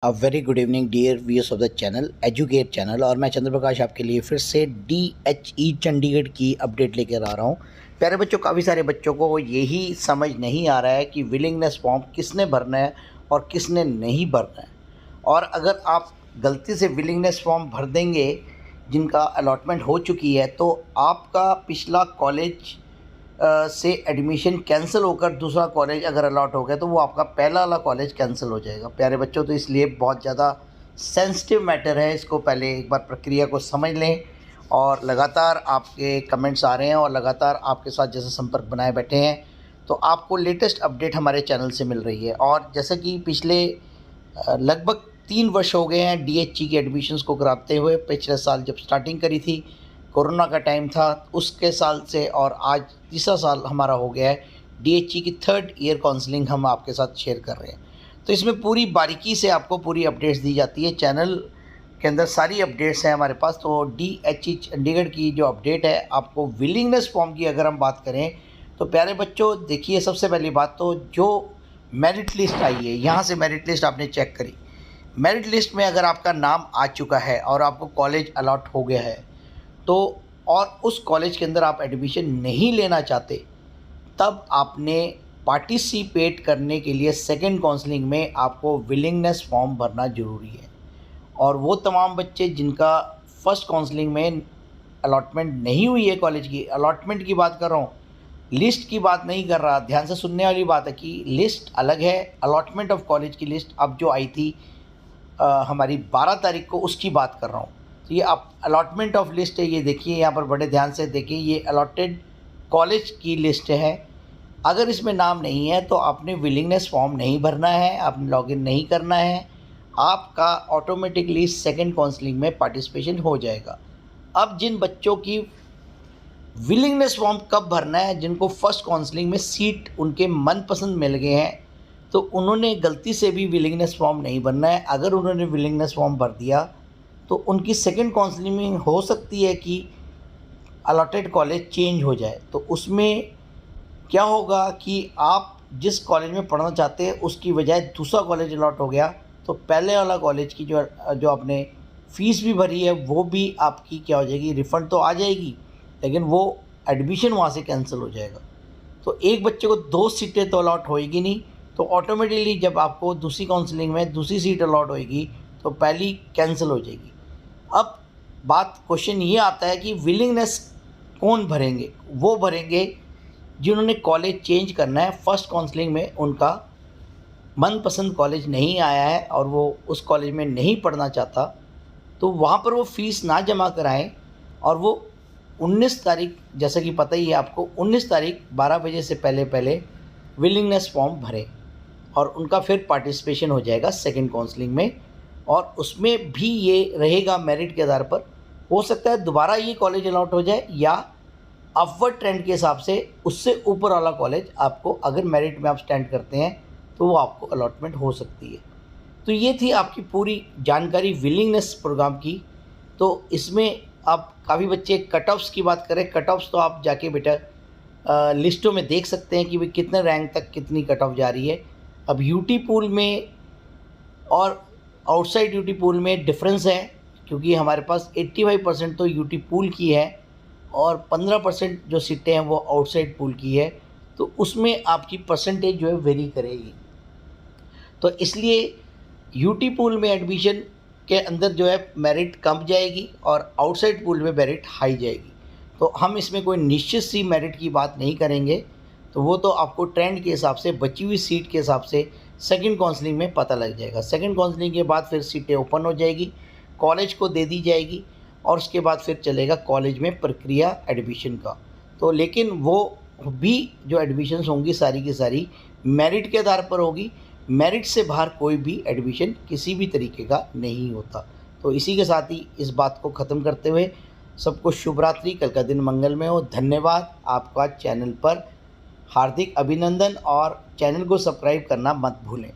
A very good evening dear viewers of the channel educate channel. और मैं चंद्र प्रकाश आपके लिए फिर से DHE चंडीगढ़ की अपडेट लेकर आ रहा हूँ। प्यारे बच्चों, काफ़ी सारे बच्चों को यही समझ नहीं आ रहा है कि विलिंगनेस फॉर्म किसने भरना है और किसने नहीं भरना है। और अगर आप गलती से विलिंगनेस फॉर्म भर देंगे जिनका अलॉटमेंट हो चुकी है, तो आपका पिछला कॉलेज से एडमिशन कैंसिल होकर दूसरा कॉलेज अगर अलॉट हो गया तो वो आपका पहला वाला कॉलेज कैंसिल हो जाएगा। प्यारे बच्चों, तो इसलिए बहुत ज़्यादा सेंसिटिव मैटर है। इसको पहले एक बार प्रक्रिया को समझ लें। और लगातार आपके कमेंट्स आ रहे हैं और लगातार आपके साथ जैसे संपर्क बनाए बैठे हैं, तो आपको लेटेस्ट अपडेट हमारे चैनल से मिल रही है। और जैसे कि पिछले लगभग 3 वर्ष हो गए हैं DHE की एडमिशन्स को कराते हुए। पिछले साल जब स्टार्टिंग करी थी, कोरोना का टाइम था, उसके साल से और आज तीसरा साल हमारा हो गया है। DHE की 3rd ईयर काउंसलिंग हम आपके साथ शेयर कर रहे हैं। तो इसमें पूरी बारीकी से आपको पूरी अपडेट्स दी जाती है। चैनल के अंदर सारी अपडेट्स हैं हमारे पास। तो DHE चंडीगढ़ की जो अपडेट है, आपको विलिंगनेस फॉर्म की अगर हम बात करें तो प्यारे बच्चों देखिए, सबसे पहली बात तो जो मेरिट लिस्ट आई है, यहाँ से मेरिट लिस्ट आपने चेक करी। मेरिट लिस्ट में अगर आपका नाम आ चुका है और आपको कॉलेज अलॉट हो गया है, तो और उस कॉलेज के अंदर आप एडमिशन नहीं लेना चाहते, तब आपने पार्टिसिपेट करने के लिए सेकंड काउंसलिंग में आपको विलिंगनेस फॉर्म भरना ज़रूरी है। और वो तमाम बच्चे जिनका फर्स्ट काउंसलिंग में अलॉटमेंट नहीं हुई है, कॉलेज की अलॉटमेंट की बात कर रहा हूँ, लिस्ट की बात नहीं कर रहा। ध्यान से सुनने वाली बात है कि लिस्ट अलग है, अलॉटमेंट ऑफ कॉलेज की लिस्ट अब जो आई थी हमारी 12 तारीख को, उसकी बात कर रहा हूँ। तो ये आप अलॉटमेंट ऑफ लिस्ट है, ये देखिए यहाँ पर बड़े ध्यान से देखिए, ये अलॉटेड कॉलेज की लिस्ट है। अगर इसमें नाम नहीं है तो आपने विलिंगनेस फॉर्म नहीं भरना है, आपने लॉगिन नहीं करना है, आपका ऑटोमेटिकली सेकंड काउंसलिंग में पार्टिसिपेशन हो जाएगा। अब जिन बच्चों की विलिंगनेस फॉर्म कब भरना है, जिनको फर्स्ट काउंसलिंग में सीट उनके मनपसंद मिल गए हैं, तो उन्होंने गलती से भी विलिंगनेस फॉर्म नहीं भरना है। अगर उन्होंने विलिंगनेस फॉर्म भर दिया तो उनकी सेकंड काउंसलिंग में हो सकती है कि अलॉटेड कॉलेज चेंज हो जाए। तो उसमें क्या होगा कि आप जिस कॉलेज में पढ़ना चाहते हैं उसकी बजाय दूसरा कॉलेज अलॉट हो गया, तो पहले वाला कॉलेज की जो आपने फ़ीस भी भरी है वो भी आपकी क्या हो जाएगी, रिफ़ंड तो आ जाएगी, लेकिन वो एडमिशन वहाँ से कैंसिल हो जाएगा। तो एक बच्चे को 2 सीटें तो अलॉट होएगी नहीं, तो ऑटोमेटिकली जब आपको दूसरी काउंसलिंग में दूसरी सीट अलॉट होएगी तो पहली कैंसिल हो जाएगी। अब क्वेश्चन ये आता है कि विलिंगनेस कौन भरेंगे? वो भरेंगे जिन्होंने कॉलेज चेंज करना है। फर्स्ट काउंसलिंग में उनका मनपसंद कॉलेज नहीं आया है और वो उस कॉलेज में नहीं पढ़ना चाहता, तो वहाँ पर वो फ़ीस ना जमा कराएं और वो 19 तारीख, जैसा कि पता ही है आपको, 19 तारीख 12 बजे से पहले विलिंगनेस फॉर्म भरें और उनका फिर पार्टिसिपेशन हो जाएगा सेकंड काउंसलिंग में। और उसमें भी ये रहेगा मेरिट के आधार पर, हो सकता है दोबारा ये कॉलेज अलॉट हो जाए या अपवर्ड ट्रेंड के हिसाब से उससे ऊपर वाला कॉलेज आपको, अगर मेरिट में आप स्टैंड करते हैं तो वो आपको अलॉटमेंट हो सकती है। तो ये थी आपकी पूरी जानकारी विलिंगनेस प्रोग्राम की। तो इसमें आप काफ़ी बच्चे कट ऑफ्स की बात करें, कट ऑफ्स तो आप जाके बेटा लिस्टों में देख सकते हैं कि भाई कितने रैंक तक कितनी कट ऑफ जा रही है। अब यूटी पूल में और आउटसाइड यूटी पूल में डिफरेंस है, क्योंकि हमारे पास 85% तो यूटी पूल की है और 15% जो सीटें हैं वो आउटसाइड पूल की है। तो उसमें आपकी परसेंटेज जो है वेरी करेगी। तो इसलिए यूटी पूल में एडमिशन के अंदर जो है मेरिट कम जाएगी और आउटसाइड पूल में मेरिट हाई जाएगी। तो हम इसमें कोई निश्चित सी मेरिट की बात नहीं करेंगे, तो वो तो आपको ट्रेंड के हिसाब से, बची हुई सीट के हिसाब से सेकंड काउंसलिंग में पता लग जाएगा। सेकंड काउंसलिंग के बाद फिर सीटें ओपन हो जाएगी, कॉलेज को दे दी जाएगी और उसके बाद फिर चलेगा कॉलेज में प्रक्रिया एडमिशन का। तो लेकिन वो भी जो एडमिशन्स होंगी सारी की सारी मेरिट के आधार पर होगी। मेरिट से बाहर कोई भी एडमिशन किसी भी तरीके का नहीं होता। तो इसी के साथ ही इस बात को ख़त्म करते हुए सबको शुभ रात्रि, कल का दिन मंगलमय हो। धन्यवाद। आपका चैनल पर हार्दिक अभिनंदन और चैनल को सब्सक्राइब करना मत भूलें।